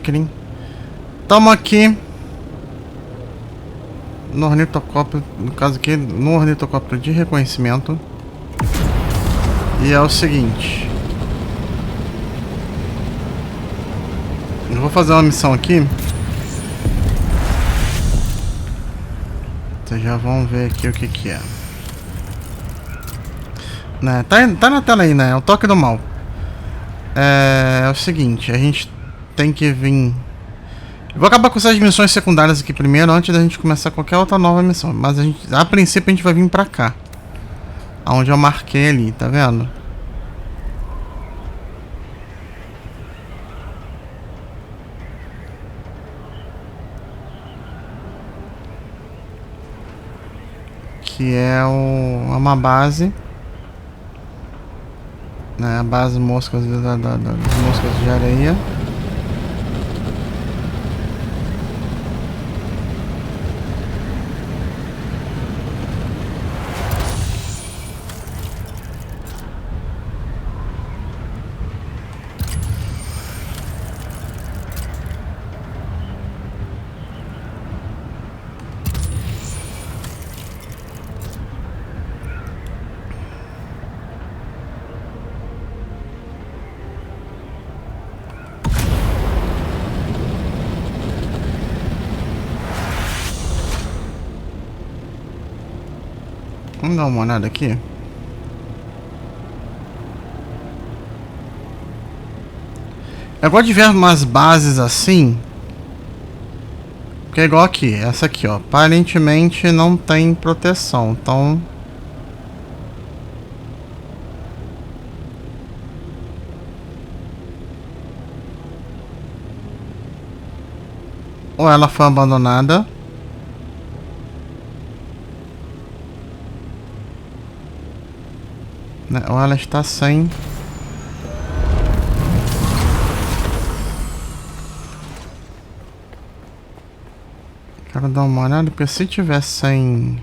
Crin. Estamos aqui no ornitocóptero, no caso aqui, no ornitocóptero de reconhecimento. E é o seguinte. Eu vou fazer uma missão aqui. Vocês já vão ver aqui o que que é. Né? Tá na tela aí, né? É o toque do mal. É o seguinte, a gente tem que vir... Eu vou acabar com essas missões secundárias aqui primeiro, antes da gente começar qualquer outra nova missão. Mas a princípio a gente vai vir pra cá. Onde eu marquei ali, tá vendo? Que é uma base, né? A base moscas das moscas de areia. Vamos dar uma olhada aqui. Eu gosto de ver umas bases assim. Porque é igual aqui. Essa aqui, ó. Aparentemente não tem proteção. Então... Ou ela foi abandonada. Ou ela está sem... Quero dar uma olhada, porque se tiver sem...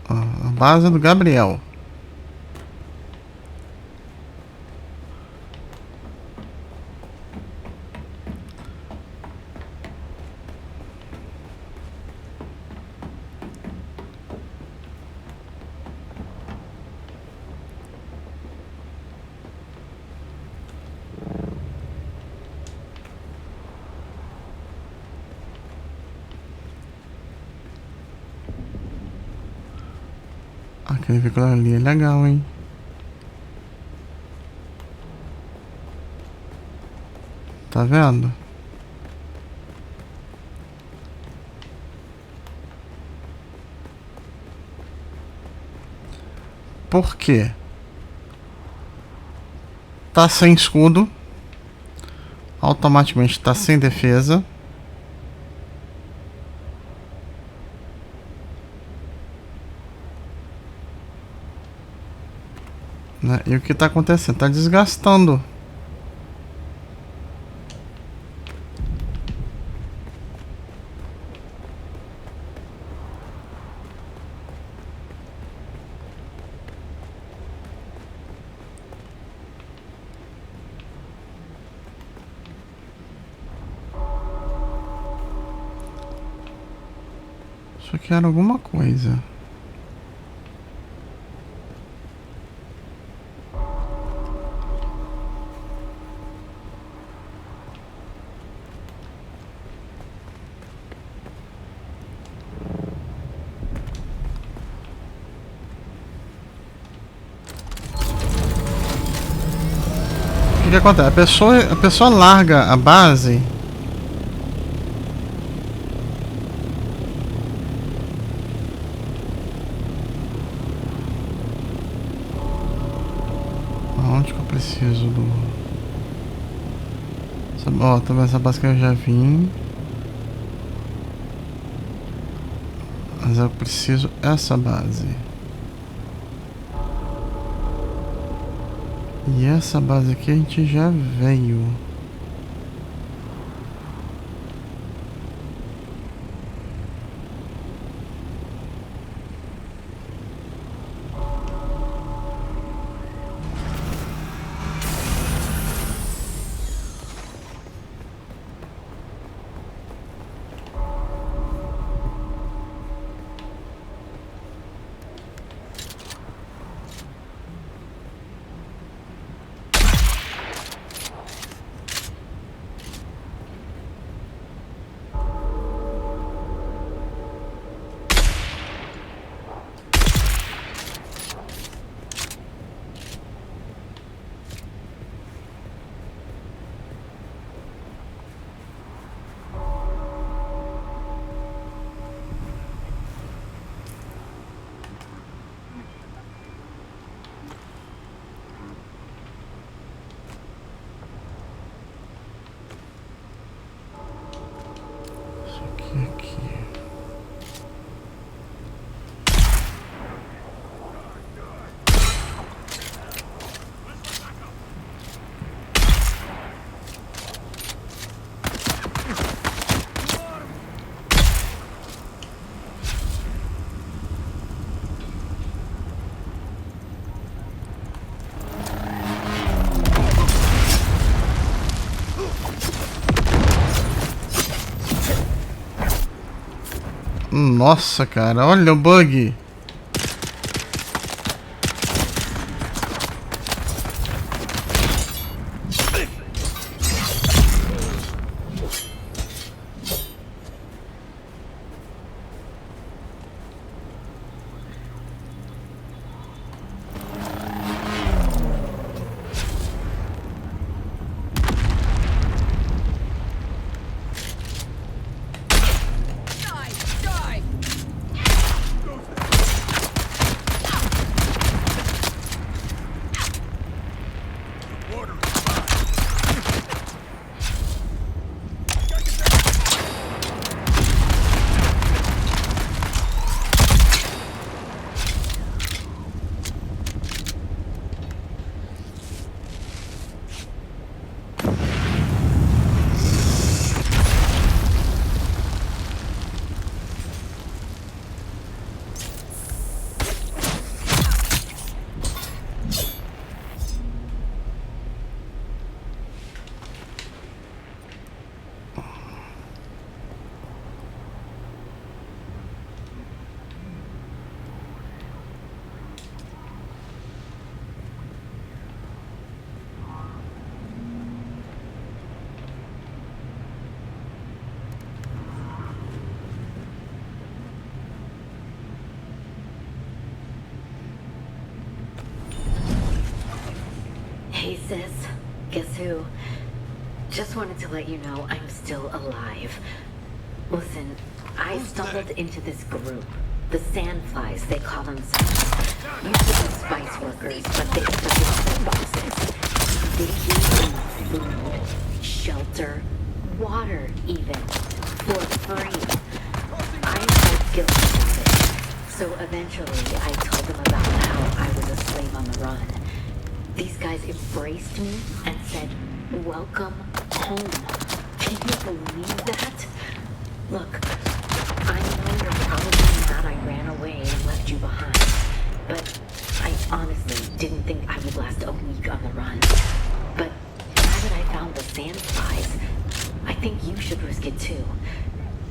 A base do Gabriel. Aquele veículo ali é legal, hein? Tá vendo? Por quê? Tá sem escudo. Automaticamente tá sem defesa. Né? E o que tá acontecendo? Tá desgastando. Só que era alguma coisa. O que acontece? A pessoa larga a base. Onde que eu preciso do... Ó, tá vendo essa base que eu já vim. Mas eu preciso essa base. E essa base aqui a gente já veio. Aqui. Nossa, cara, olha o bug. Hey sis, guess who? Just wanted to let you know I'm still alive. Listen, I stumbled into this group. The sandflies, they call themselves. Usually spice workers, but they forget their bosses. They give you food, shelter, water even, for free. I felt guilty about it. So eventually I told them about how I was a slave on the run. These guys embraced me and said, "Welcome home." Can you believe that? Look, I know you're probably mad I ran away and left you behind, but I honestly didn't think I would last a week on the run. But now that I found the sandflies, I think you should risk it too.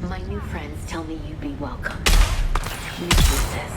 My new friends tell me you'd be welcome. Miss you, sis.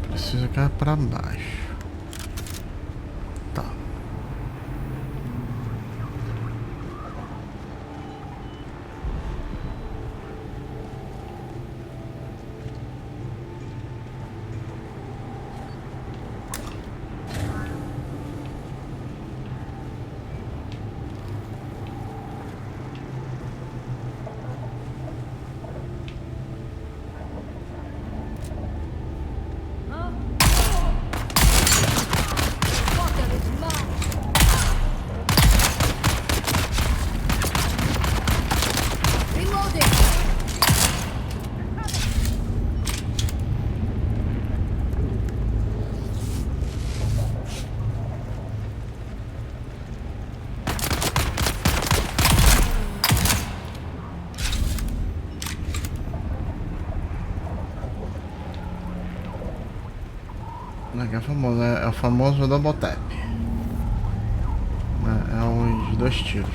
Preciso cair pra baixo. Tá. Aqui é famoso, é o famoso double tap. É os 2 tiros.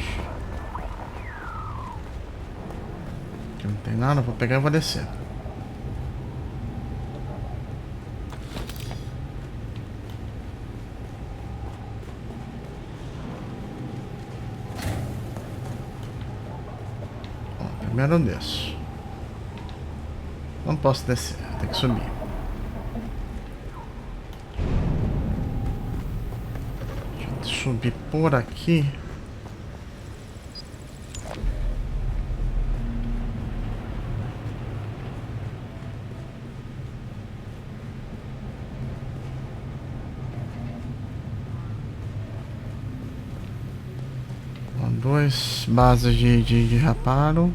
Aqui não tem nada, vou pegar e vou descer. Ó, primeiro eu desço. Não posso descer, tem que subir. Deixa eu subir por aqui. Ó, 2 bases de reparo.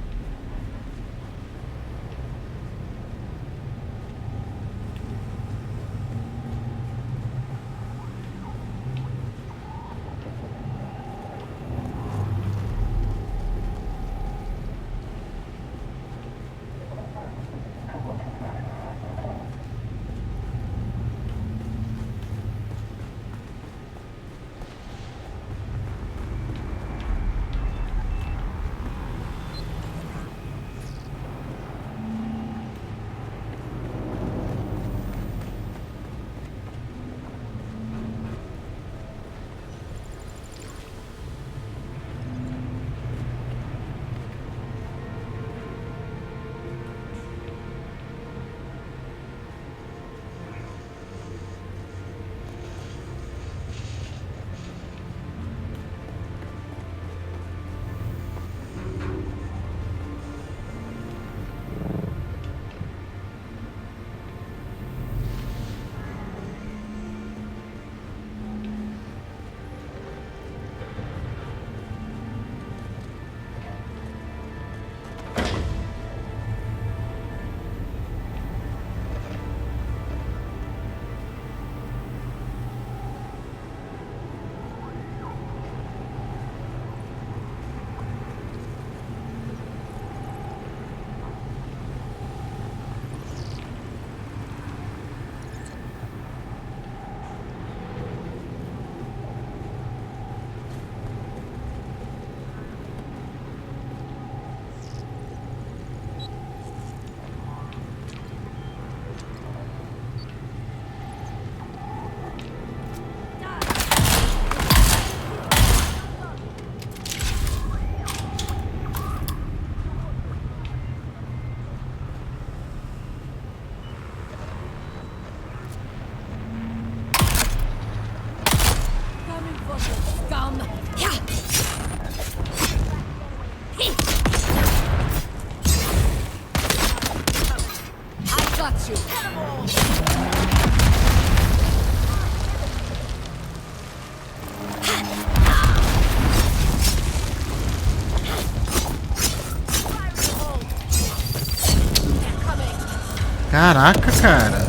Caraca, cara.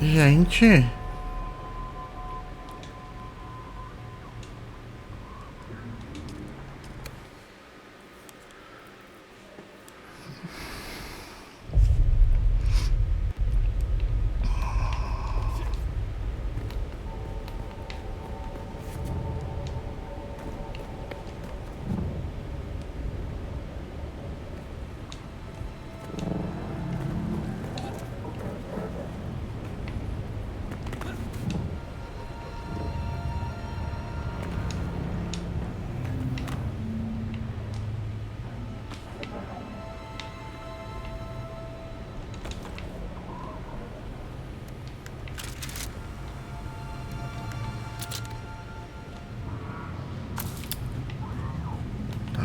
Gente.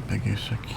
Peguei isso aqui.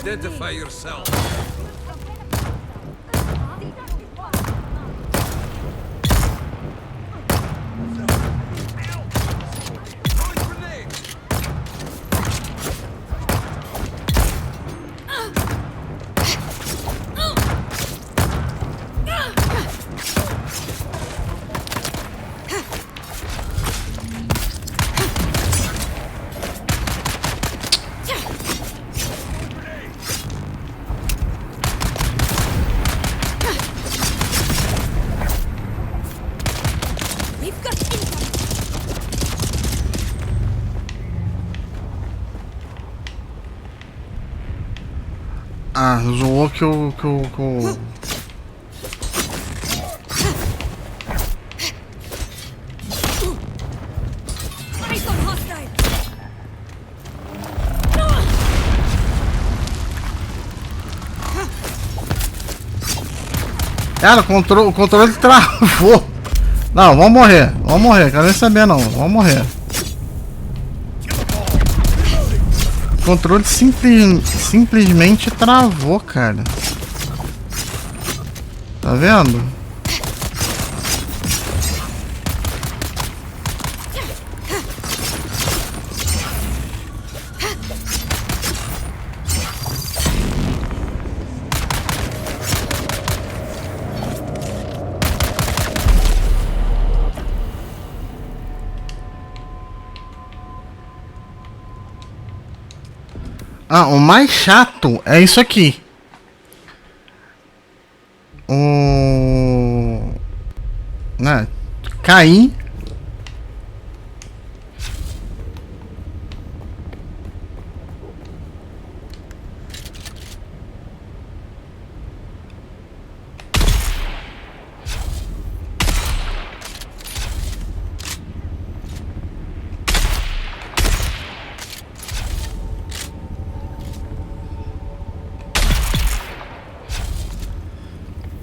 Identify yourself. Ah, zoou que o... Cara, o controle travou. Não, vamos morrer, quero nem saber não, vamos morrer. O controle simplesmente travou, cara. Tá vendo? Ah, o mais chato é isso aqui. Né? Cair.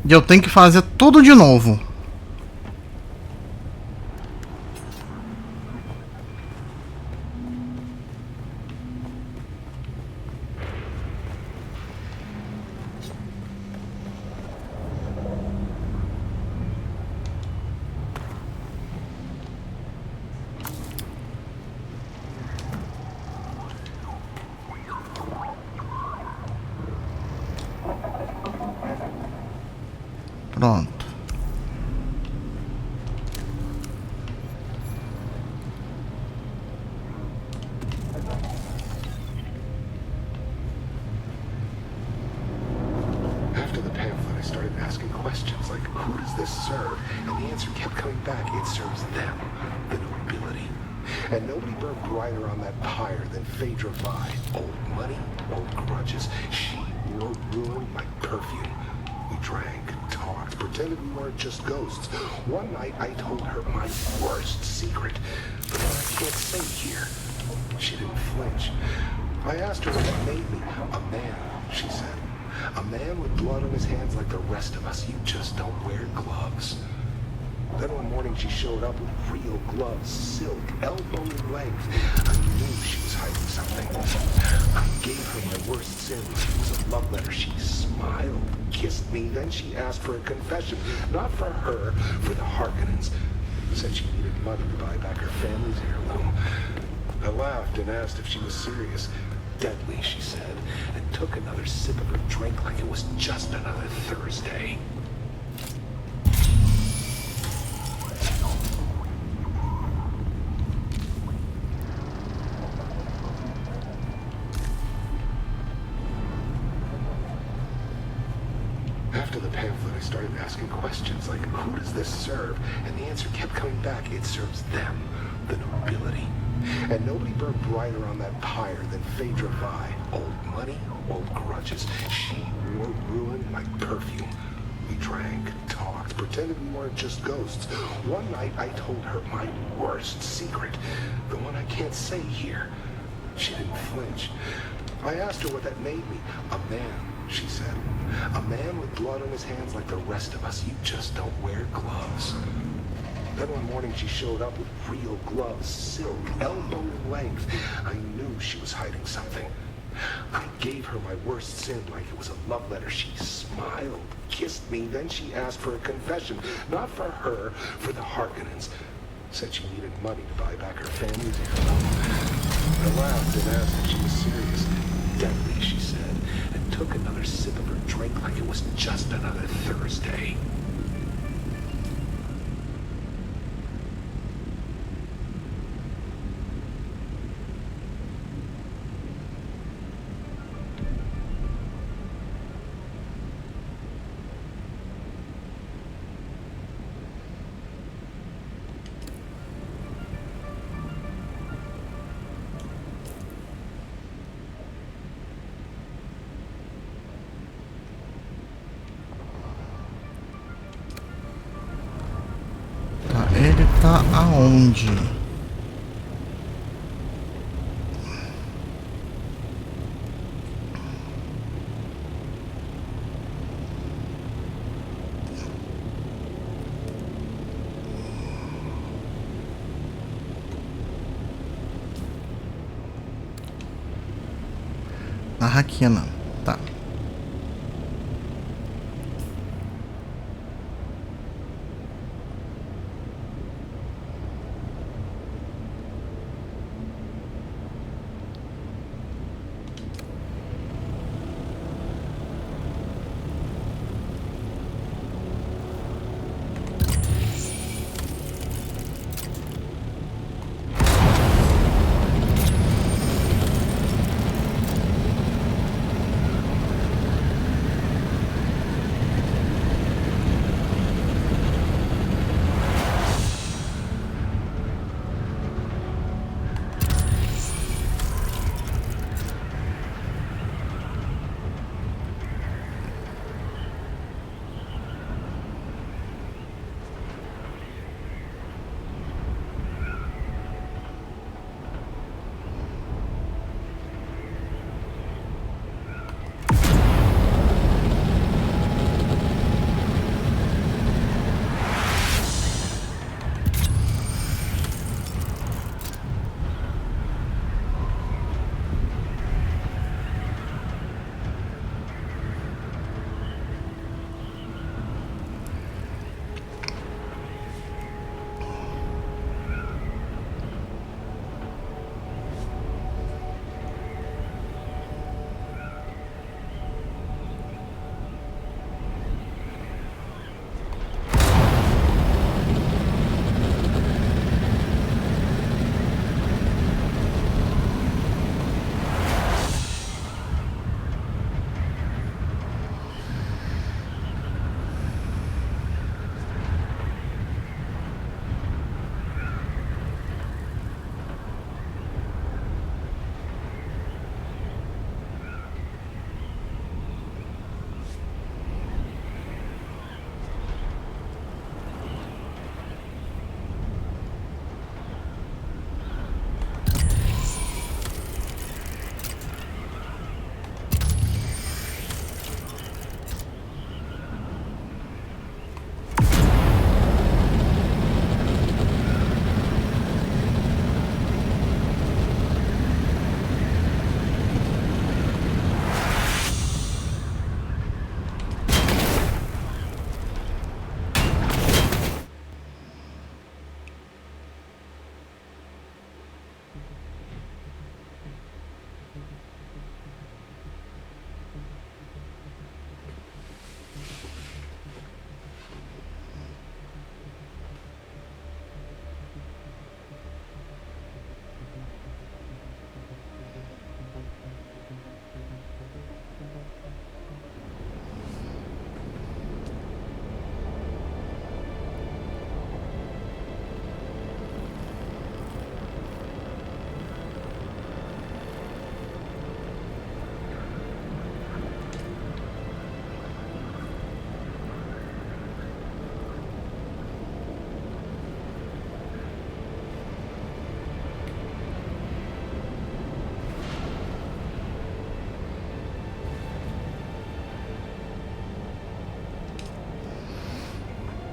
E eu tenho que fazer tudo de novo. Pronto. After the pamphlet, I started asking questions like, who does this serve? And the answer kept coming back, it serves them, the nobility. And nobody burned brighter on that pyre than Phaedra Vi. Old money, old grudges. She will ruin my perfume. We drank, talked, pretended we weren't just ghosts. One night I told her my worst secret, the one I can't say here. She didn't flinch. I asked her what made me a man, she said. A man with blood on his hands like the rest of us. You just don't wear gloves. Then one morning she showed up with real gloves, silk, elbow length. I knew she was hiding something. I gave her my worst sin. It was a love letter. She smiled, kissed me, then she asked for a confession. Not for her, for the Harkonnens. Said she needed money to buy back her family's heirloom. I laughed and asked if she was serious. Deadly, she said, and took another sip of her drink like it was just another Thursday. After the pamphlet, I started asking questions like, who does this serve? And the answer kept coming back, it serves them, the nobility. And nobody burned brighter on that pyre than Phaedra Vi. Old money, old grudges. She will ruin my perfume. We drank, talked, pretended we weren't just ghosts. One night I told her my worst secret, the one I can't say here. She didn't flinch. I asked her what that made me. A man, she said. A man with blood on his hands like the rest of us. You just don't wear gloves. Then one morning she showed up with real gloves, silk, elbow length. I knew she was hiding something. I gave her my worst sin like it was a love letter. She smiled, kissed me, then she asked for a confession. Not for her, for the Harkonnens. Said she needed money to buy back her family's heirloom. I laughed and asked if she was serious. Deadly, she said, and took another sip of her drink like it was just another Thursday. Ele tá aonde? Na Raquina, tá.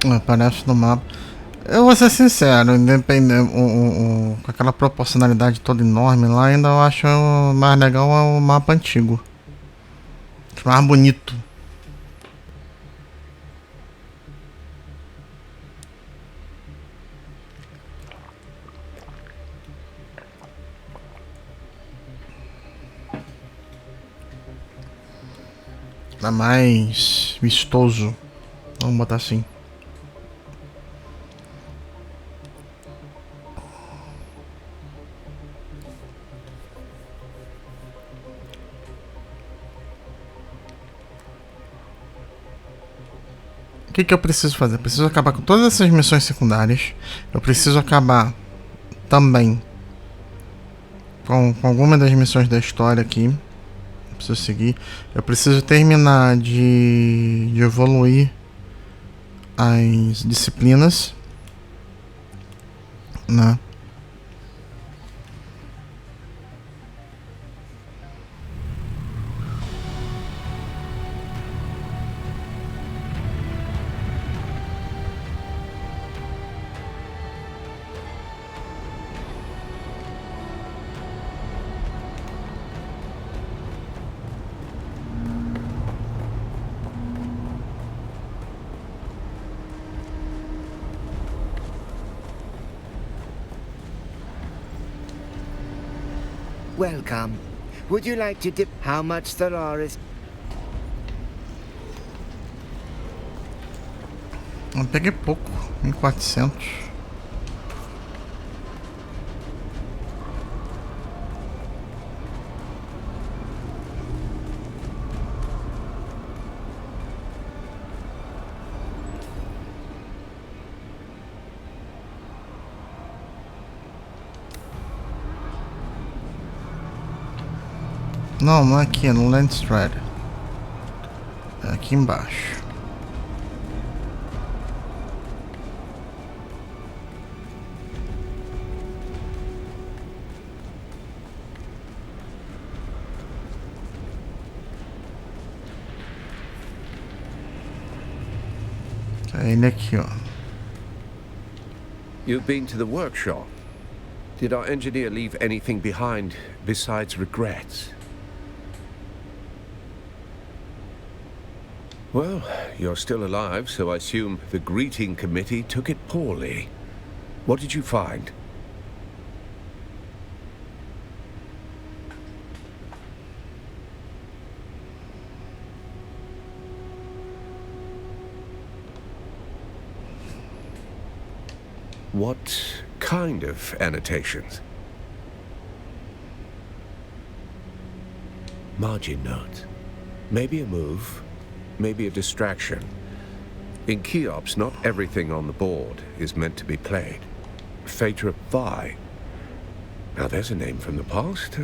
Aparece no mapa. Eu vou ser sincero, independente, com aquela proporcionalidade toda enorme lá, ainda eu acho mais legal o mapa antigo. Acho mais bonito. É mais vistoso. Vamos botar assim. O que eu preciso fazer? Eu preciso acabar com todas essas missões secundárias. Eu preciso acabar também com alguma das missões da história aqui. Eu preciso seguir. Eu preciso terminar de evoluir as disciplinas, né? Welcome. Would you like to dip? How much there are is? Eu peguei pouco, 1400. Não, não é aqui, é no Landstrad. É aqui embaixo. É ele aqui, ó. You've been to the workshop. Did our engineer leave anything behind besides regrets? Well, you're still alive, so I assume the greeting committee took it poorly. What did you find? What kind of annotations? Margin notes. Maybe a move, maybe a distraction. In Keops, not everything on the board is meant to be played. Phaedra Vi. Now there's a name from the past.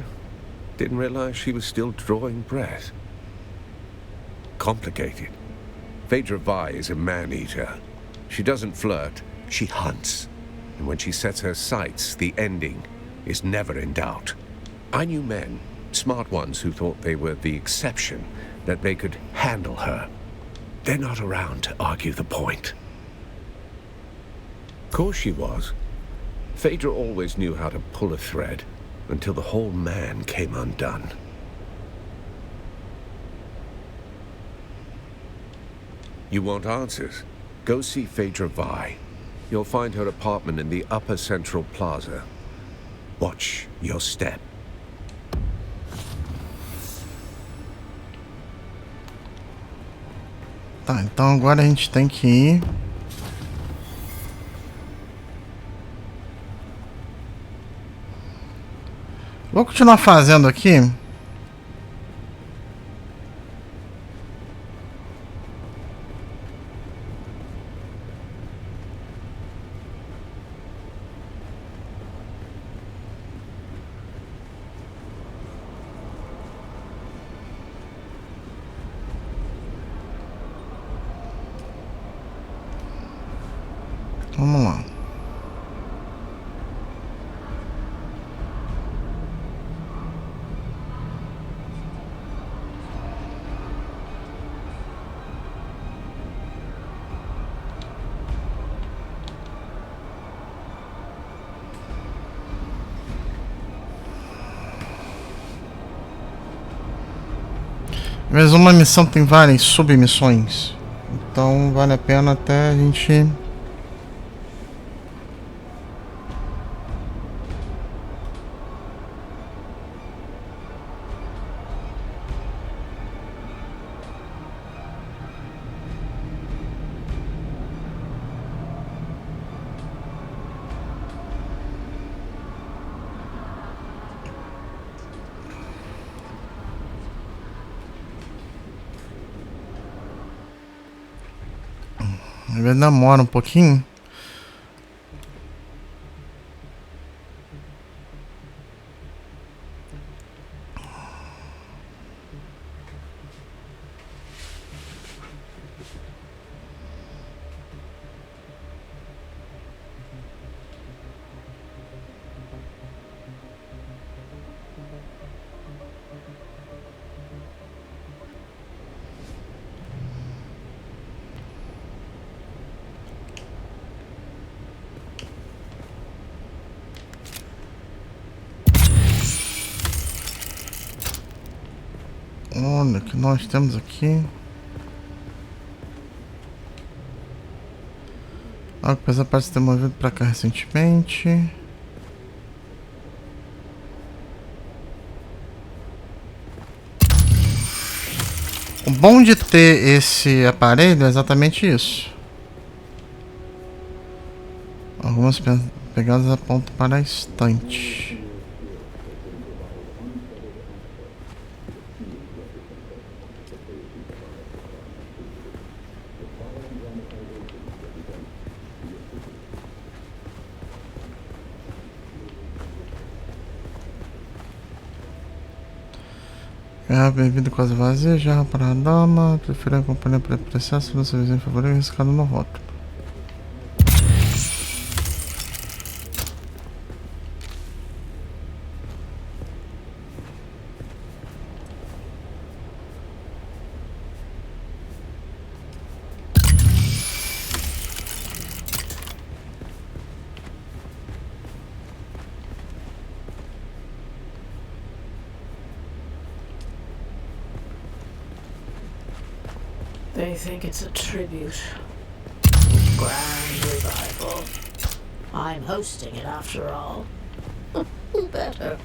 Didn't realize she was still drawing breath. Complicated. Phaedra Vi is a man-eater. She doesn't flirt, she hunts. And when she sets her sights, the ending is never in doubt. I knew men, smart ones who thought they were the exception, that they could handle her. They're not around to argue the point. Of course she was. Phaedra always knew how to pull a thread, until the whole man came undone. You want answers? Go see Phaedra Vi. You'll find her apartment in the upper central plaza. Watch your step. Tá, então agora a gente tem que ir. Vou continuar fazendo aqui. Vamos lá. Mas uma missão tem várias submissões. Então vale a pena até a gente... demora um pouquinho. Olha o que nós temos aqui. Algo que apesar de ter movido para cá recentemente. O bom de ter esse aparelho é exatamente isso. Algumas pegadas apontam para a estante. A bebida quase vazia, jarra para a dama. Prefiro acompanhar para apreciar se você vizinho favorito riscado no rótulo. They think it's a tribute. Grand revival. I'm hosting it after all. Who better?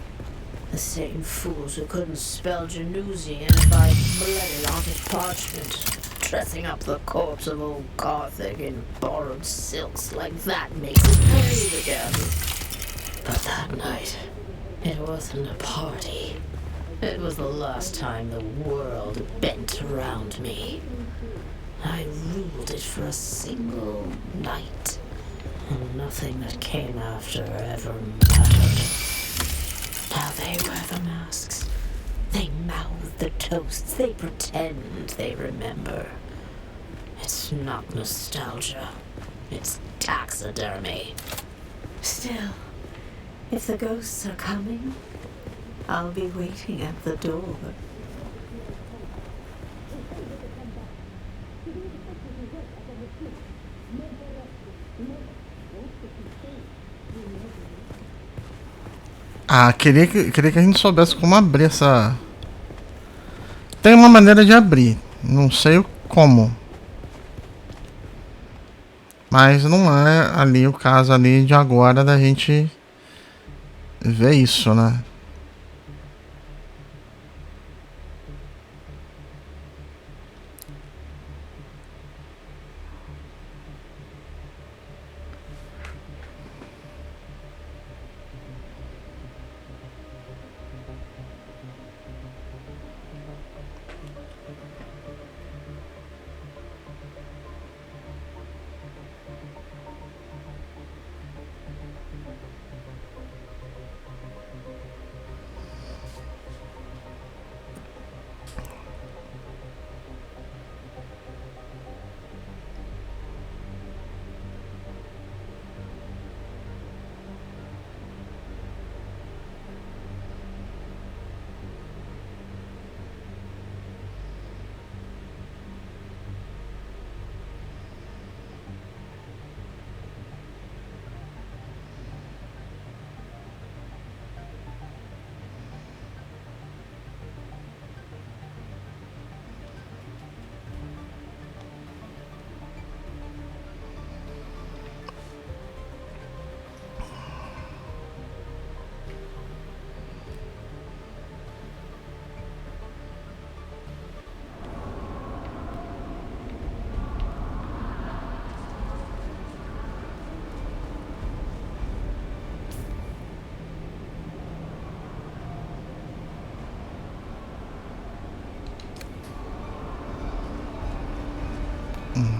The same fools who couldn't spell Januzzi if I bled it onto parchment. Dressing up the corpse of old Carthage in borrowed silks like that makes it brave again. But that night, it wasn't a party. It was the last time the world bent around me. I ruled it for a single night, and nothing that came after ever mattered. Now they wear the masks, they mouth the toasts, they pretend they remember. It's not nostalgia, it's taxidermy. Still, if the ghosts are coming, I'll be waiting at the door. Ah, queria que a gente soubesse como abrir essa... Tem uma maneira de abrir, não sei como. Mas não é ali o caso ali de agora da gente ver isso, né?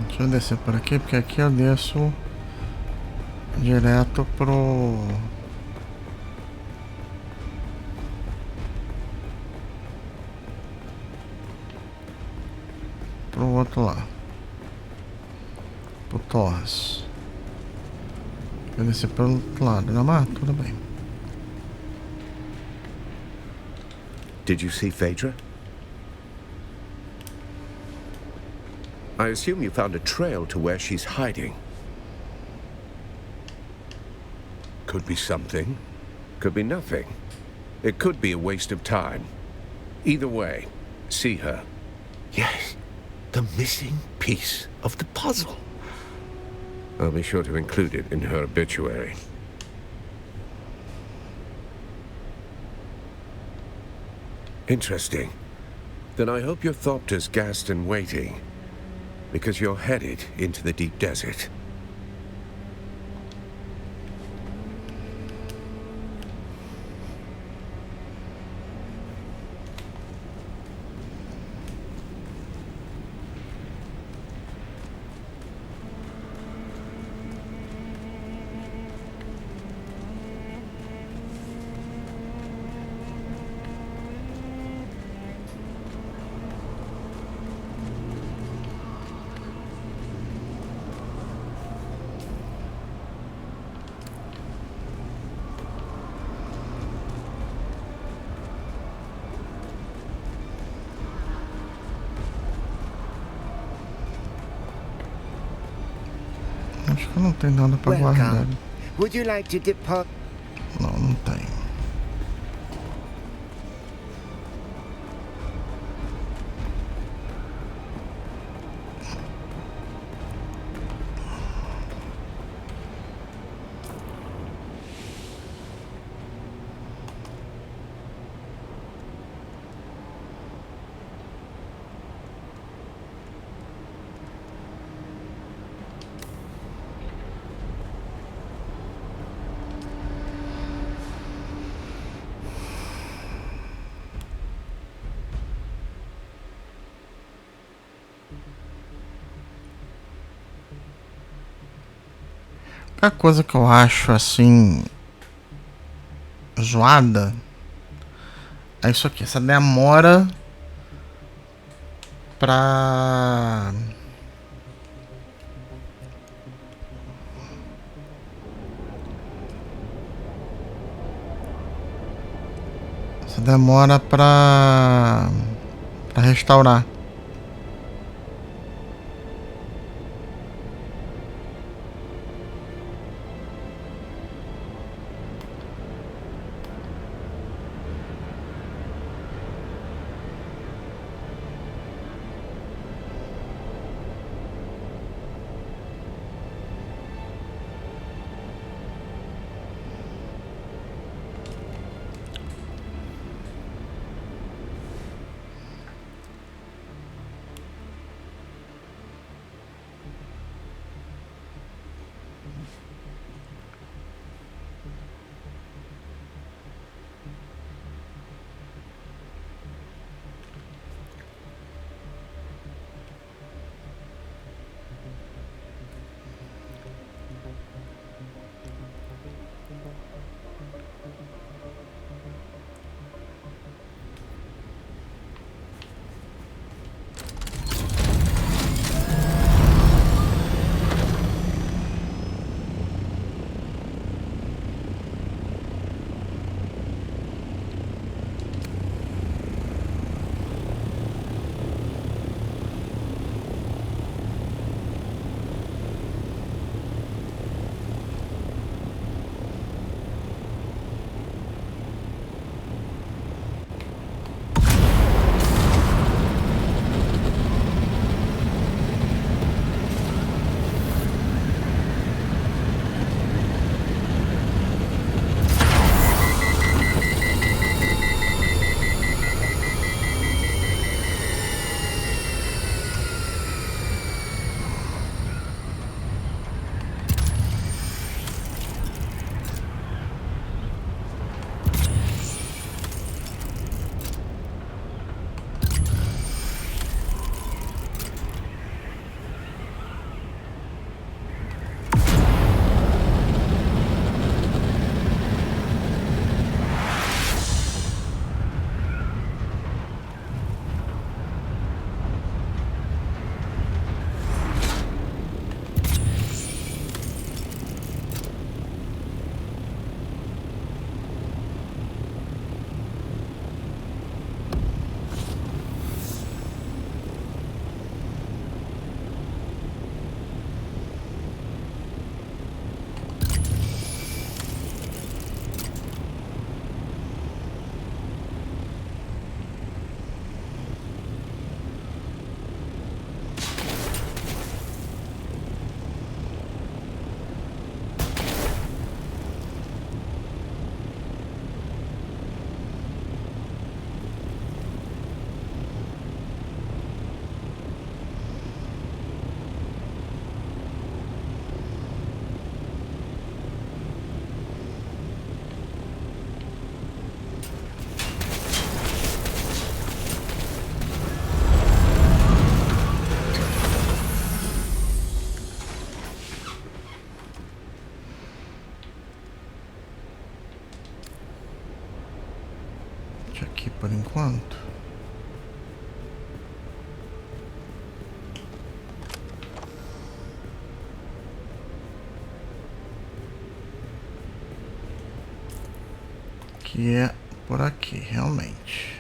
Deixa eu descer por aqui, porque aqui eu desço direto pro outro lá, pro Torres. Eu descer pelo outro lado, não, mas tudo bem. Did you see Phaedra? I assume you found a trail to where she's hiding. Could be something, could be nothing. It could be a waste of time. Either way, see her. Yes, the missing piece of the puzzle. I'll be sure to include it in her obituary. Interesting. Then I hope your Thopter's gassed and waiting, because you're headed into the deep desert. Acho que não tem nada pra guardar. Welcome. Would you like to depart? Não, não tem. A coisa que eu acho assim zoada é isso aqui, essa demora pra restaurar. enquanto. Que é por aqui, realmente.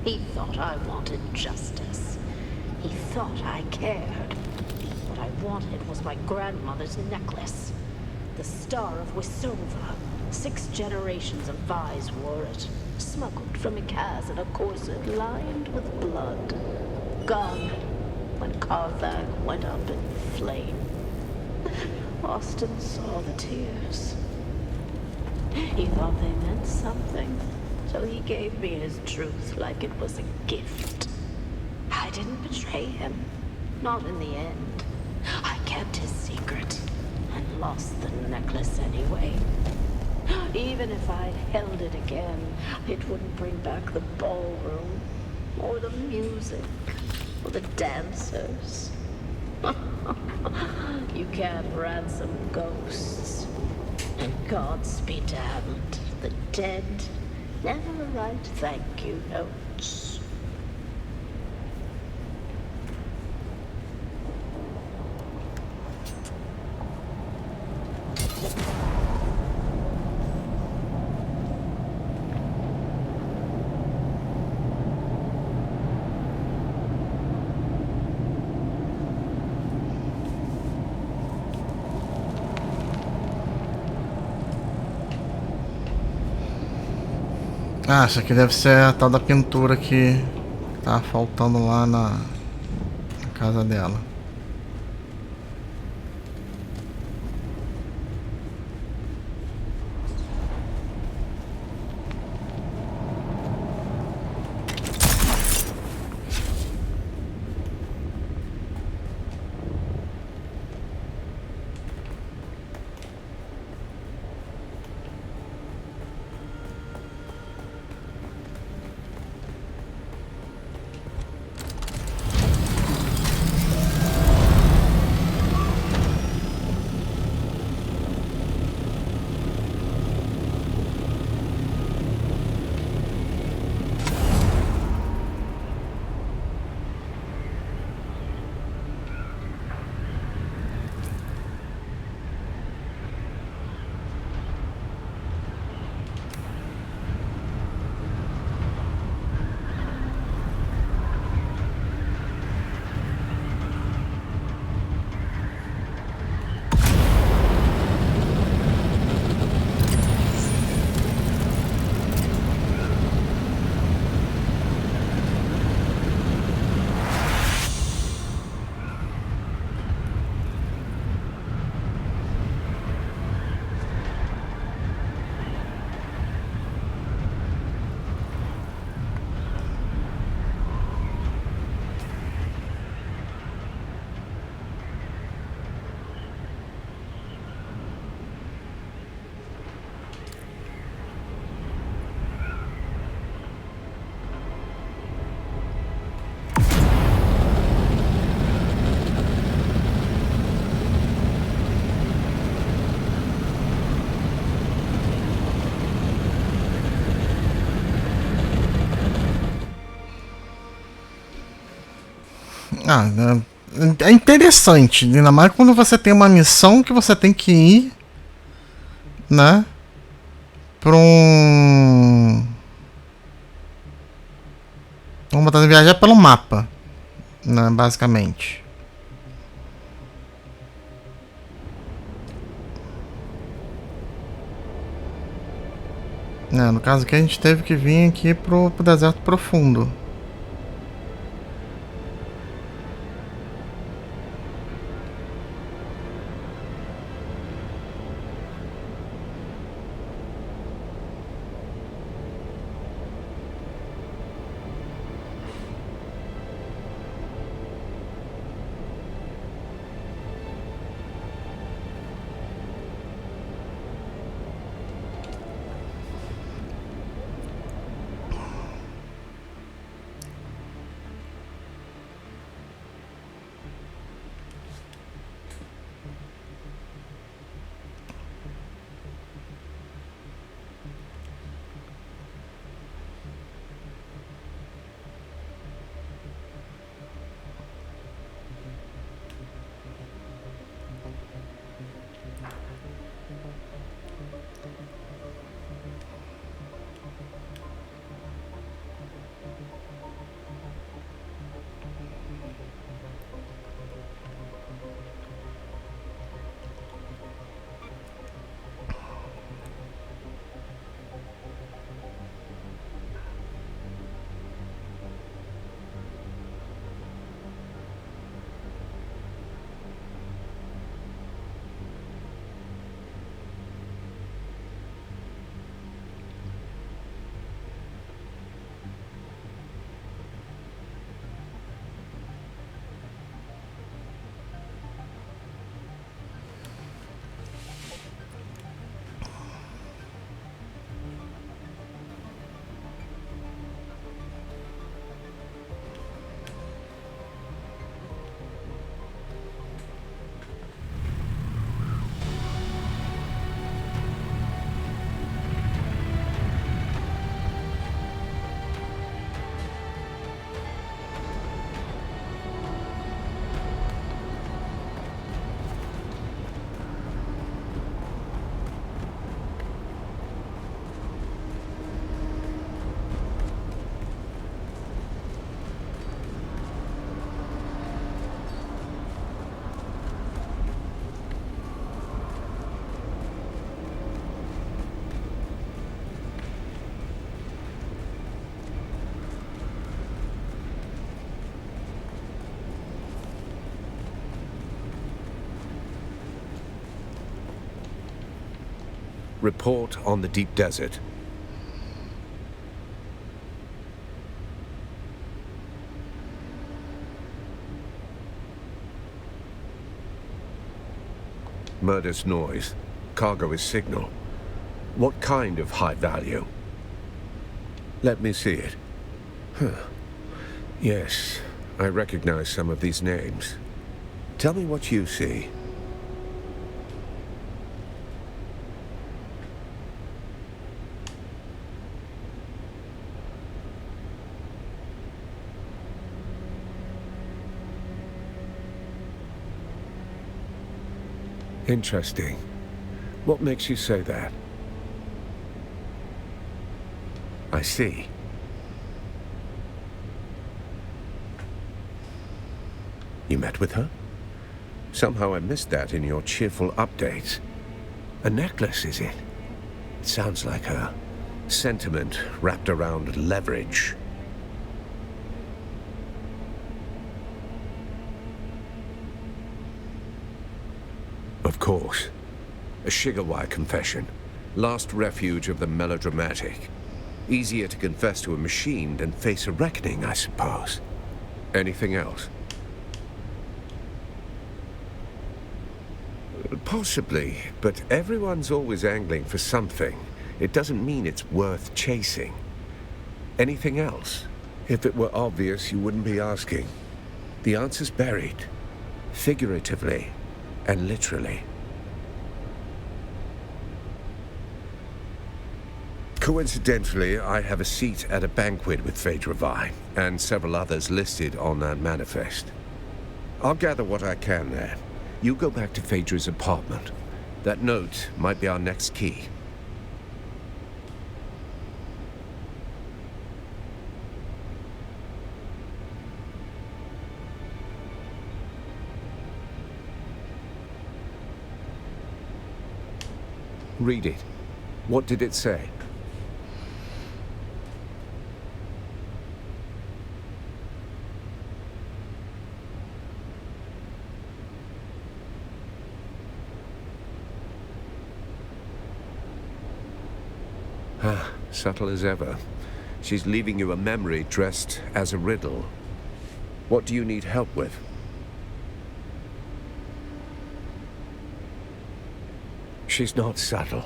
He thought I wanted justice. He thought I cared. What I wanted was my grandmother's necklace. The Star of Wisova. 6 generations of Vais wore it. Smuggled from Ikaz in a corset lined with blood. Gone when Karthag went up in flame. Austin saw the tears. He thought they meant something, so he gave me his truth like it was a gift. I didn't betray him, not in the end. I kept his secret and lost the necklace anyway. Even if I'd held it again, it wouldn't bring back the ballroom, or the music, or the dancers. You can't ransom ghosts. And gods be damned, the dead never write thank you notes. Ah, isso aqui deve ser a tal da pintura que tá faltando lá na casa dela. Ah, é interessante, ainda mais quando você tem uma missão que você tem que ir, né? Pra um... Vamos botar viajar pelo mapa, né? Basicamente. No caso aqui a gente teve que vir aqui pro deserto profundo. Report on the deep desert. Murder's noise. Cargo is signal. What kind of high value? Let me see it. Yes, I recognize some of these names. Tell me what you see. Interesting. What makes you say that? I see. You met with her? Somehow I missed that in your cheerful updates. A necklace, is it? It sounds like a sentiment wrapped around leverage. Of course. A Shigawa confession. Last refuge of the melodramatic. Easier to confess to a machine than face a reckoning, I suppose. Anything else? Possibly, but everyone's always angling for something. It doesn't mean it's worth chasing. Anything else? If it were obvious, you wouldn't be asking. The answer's buried. Figuratively and literally. Coincidentally, I have a seat at a banquet with Phaedra Vi, and several others listed on that manifest. I'll gather what I can there. You go back to Phaedra's apartment. That note might be our next key. Read it. What did it say? Subtle as ever. She's leaving you a memory dressed as a riddle. What do you need help with? She's not subtle.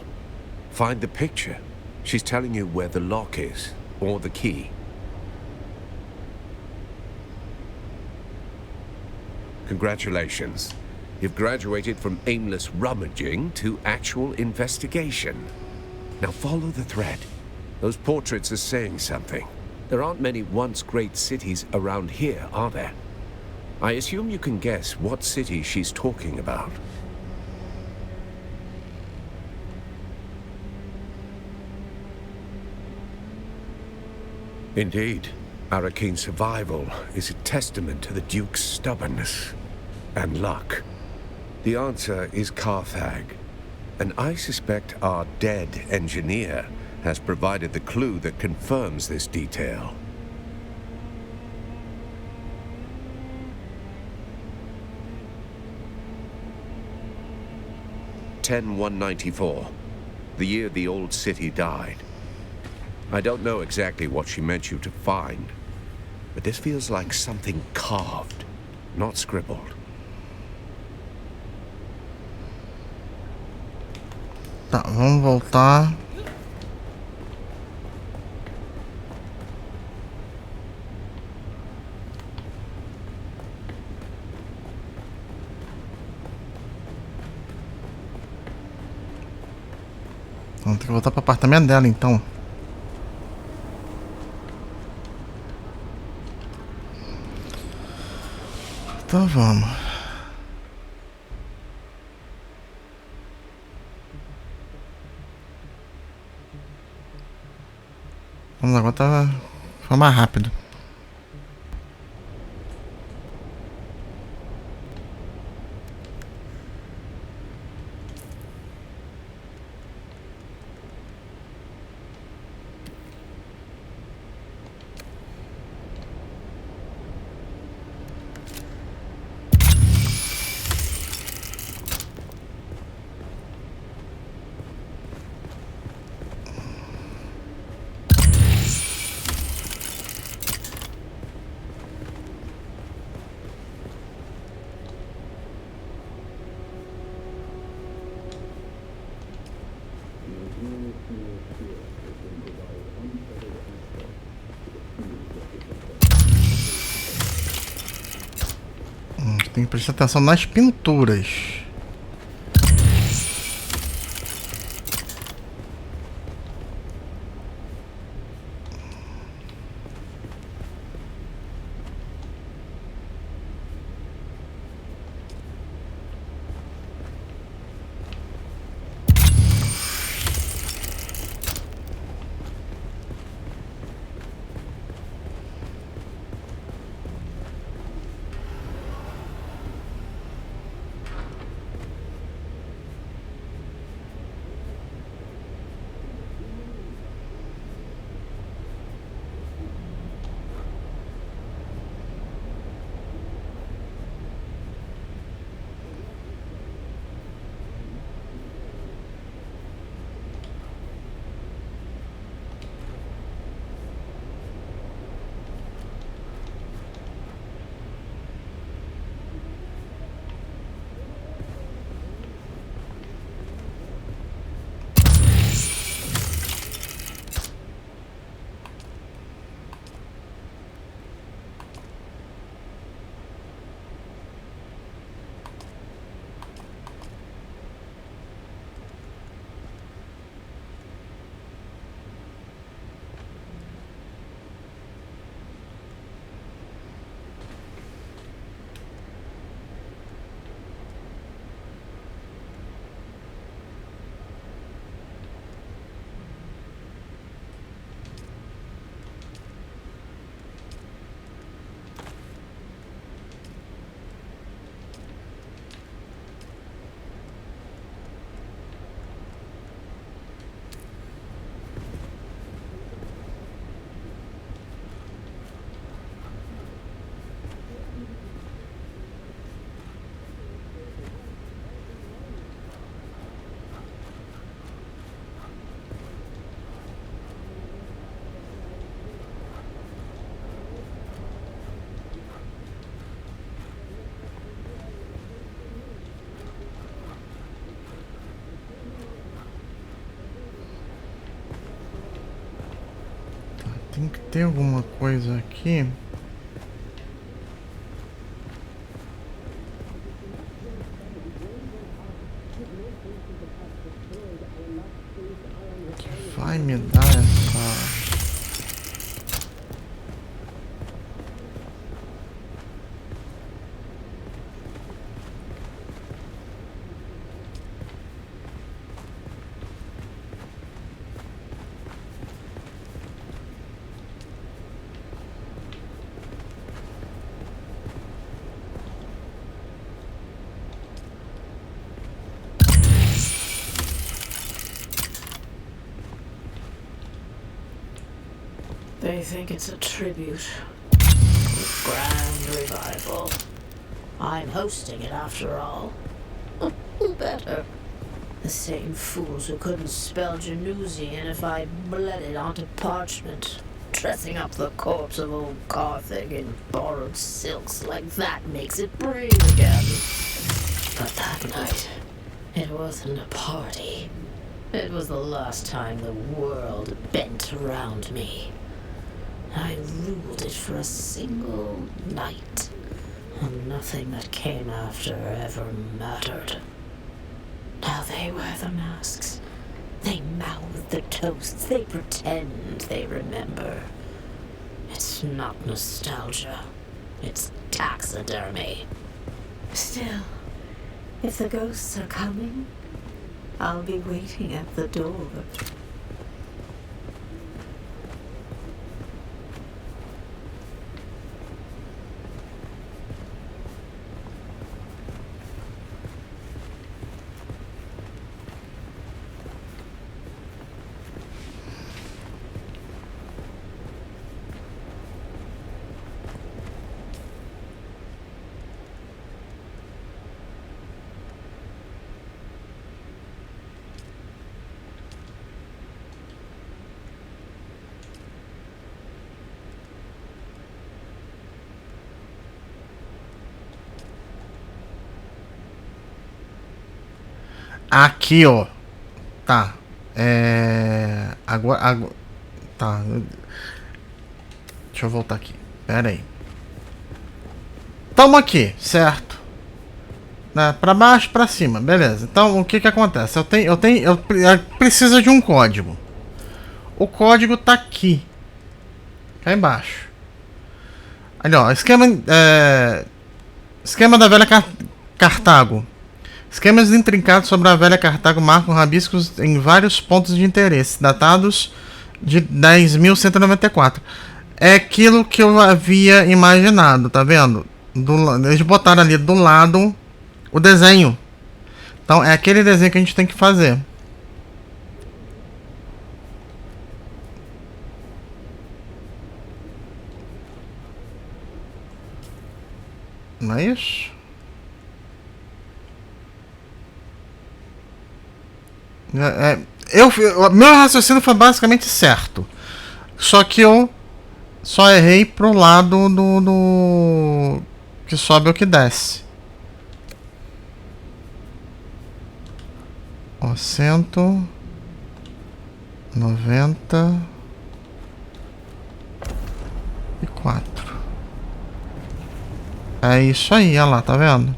Find the picture. She's telling you where the lock is, or the key. Congratulations. You've graduated from aimless rummaging to actual investigation. Now follow the thread. Those portraits are saying something. There aren't many once great cities around here, are there? I assume you can guess what city she's talking about. Indeed, Arakene's survival is a testament to the Duke's stubbornness and luck. The answer is Carthage, and I suspect our dead engineer has provided the clue that confirms this detail. (10-194), the year the old city died. I don't know exactly what she meant you to find, but this feels like something carved, not scribbled. Tá, vamos voltar. Vamos ter que voltar pro apartamento dela, então. Então vamos. Vamos agora, foi mais rápido. Tem que prestar atenção nas pinturas. Tem que ter alguma coisa aqui. Que vai me dar essa... They think it's a tribute. Grand revival. I'm hosting it after all. Who better? The same fools who couldn't spell Genusian if I bled it onto parchment. Dressing up the corpse of old Carthage in borrowed silks like that makes it brave again. But that night, it wasn't a party. It was the last time the world bent around me. I ruled it for a single night, and nothing that came after ever mattered. Now they wear the masks. They mouth the toasts. They pretend they remember. It's not nostalgia. It's taxidermy. Still, if the ghosts are coming, I'll be waiting at the door. Aqui, ó. Tá. Agora. Tá. Deixa eu voltar aqui. Pera aí. Tamo aqui, certo? Pra baixo, pra cima. Beleza. Então, o que que acontece? Eu preciso de um código. O código tá aqui. Cá embaixo. Ali, ó. Esquema da velha Cartago. Esquemas intrincados sobre a velha Cartago marcam rabiscos em vários pontos de interesse, datados de 10.194. É aquilo que eu havia imaginado, tá vendo? Eles botaram ali do lado o desenho. Então é aquele desenho que a gente tem que fazer. Não é isso? Meu raciocínio foi basicamente certo. Só que eu só errei pro lado do que sobe ou que desce. Ó, 194. É isso aí, olha lá, tá vendo?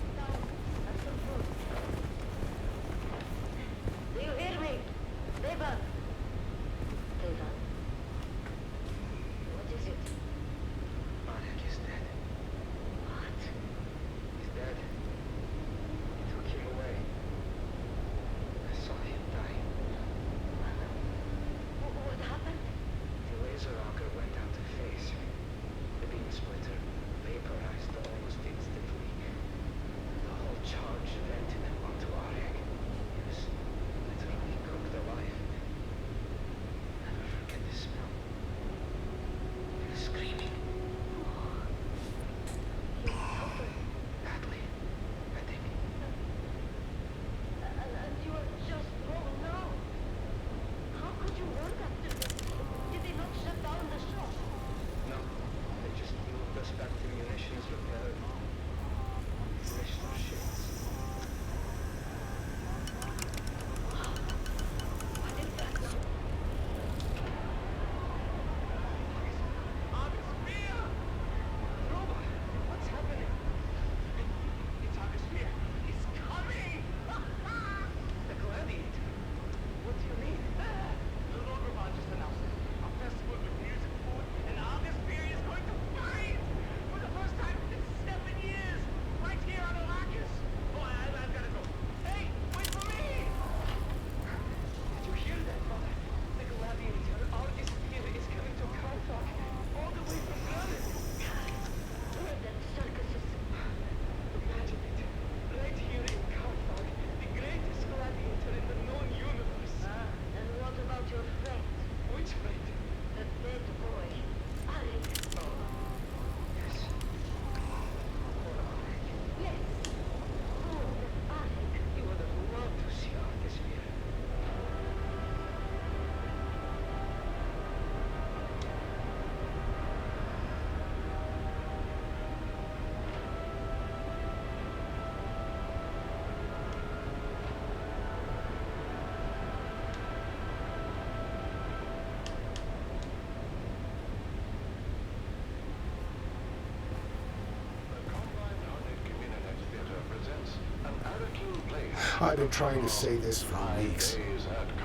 I've been trying to say this for weeks.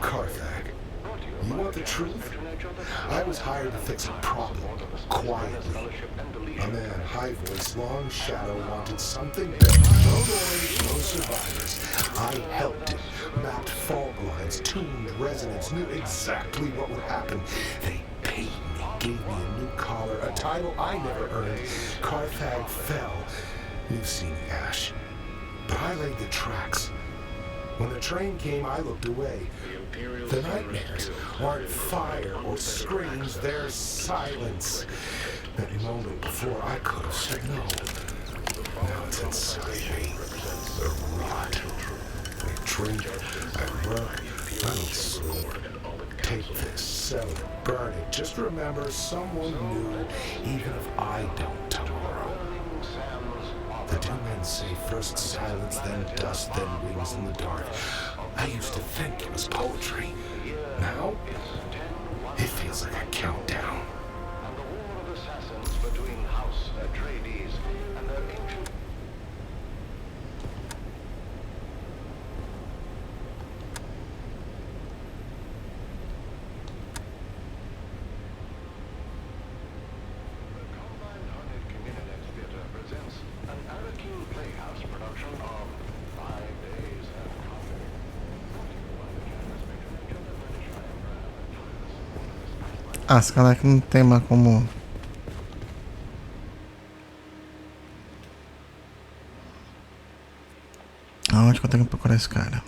Carthag, you want the truth? I was hired to fix a problem, quietly. A man, high voice, long shadow, wanted something better. No noise, no survivors. I helped him, mapped fault lines, tuned resonance, knew exactly what would happen. They paid me, gave me a new collar, a title I never earned. Carthag fell. You've seen Ash. But I laid the tracks. When the train came, I looked away. The nightmares aren't fire or screams, they're silence. That moment before I could have said no. Now it's inside me. The rot. I drink, I work, I don't sleep. Take this, sell it, burn it. Just remember someone new, even if I don't tomorrow. The two men say first silence, then dust, then wings in the dark. I used to think it was poetry. Now, it feels like a countdown. And the war of assassins between House Atreides and their ancient... The Combined Haunted Communities Theater presents an Arakeen Playhouse production of 5 Days and Coffee. Brought to you by the generous patronage of the British High Brand. Ah, esse cara aqui não tem mais como. Aonde que eu tenho que procurar esse cara?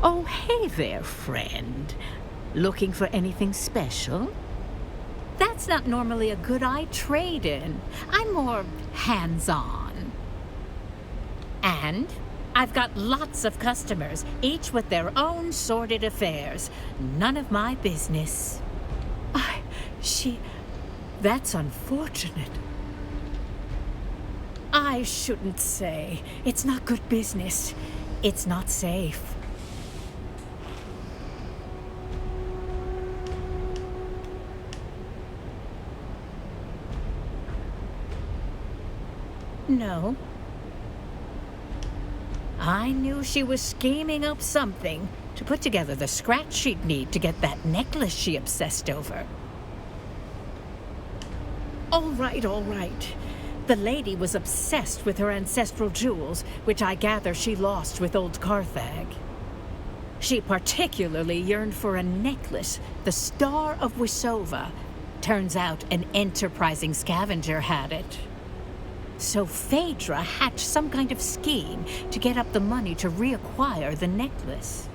Oh, hey there, friend. Looking for anything special? That's not normally a good I trade in. I'm more hands-on. And I've got lots of customers, each with their own sordid affairs. None of my business. That's unfortunate. I shouldn't say. It's not good business. It's not safe. No. I knew she was scheming up something to put together the scratch she'd need to get that necklace she obsessed over. All right. The lady was obsessed with her ancestral jewels, which I gather she lost with old Carthag. She particularly yearned for a necklace, the Star of Wisova. Turns out an enterprising scavenger had it. So Phaedra hatched some kind of scheme to get up the money to reacquire the necklace.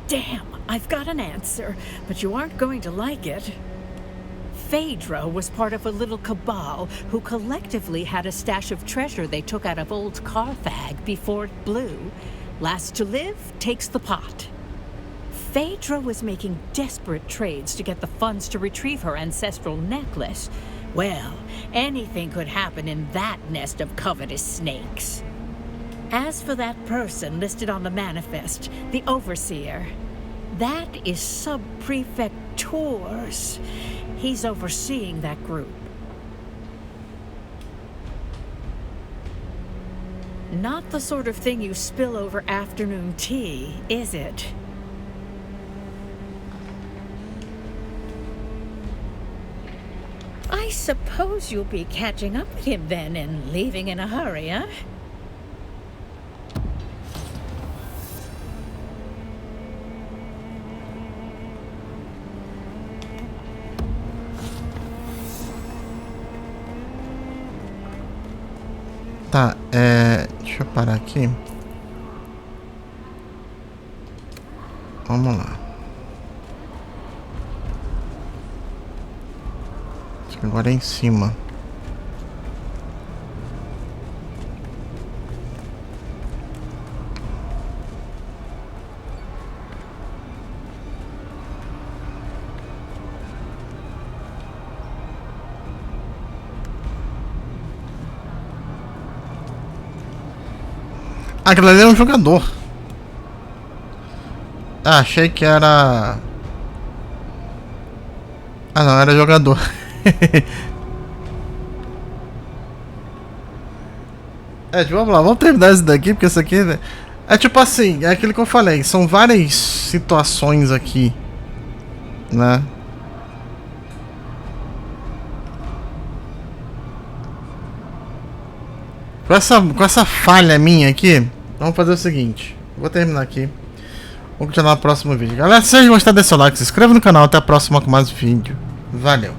Damn, I've got an answer, but you aren't going to like it. Phaedra was part of a little cabal who collectively had a stash of treasure they took out of old Carthage before it blew. Last to live takes the pot. Phaedra was making desperate trades to get the funds to retrieve her ancestral necklace. Well, anything could happen in that nest of covetous snakes. As for that person listed on the manifest, the overseer, that is Sub-Prefect Tours. He's overseeing that group. Not the sort of thing you spill over afternoon tea, is it? I suppose you'll be catching up with him then and leaving in a hurry, huh? Tá, deixa eu parar aqui. Vamos lá. Acho que agora é em cima. Aquilo ali é um jogador. Ah, achei que era... Ah não, era jogador. Vamos lá, vamos terminar isso daqui, porque isso aqui é tipo assim, é aquilo que eu falei, são várias situações aqui, né? Com essa falha minha aqui, vamos fazer o seguinte. Vou terminar aqui. Vamos continuar no próximo vídeo. Galera, se vocês gostaram, deixa o like, se inscreva no canal. Até a próxima com mais um vídeo. Valeu!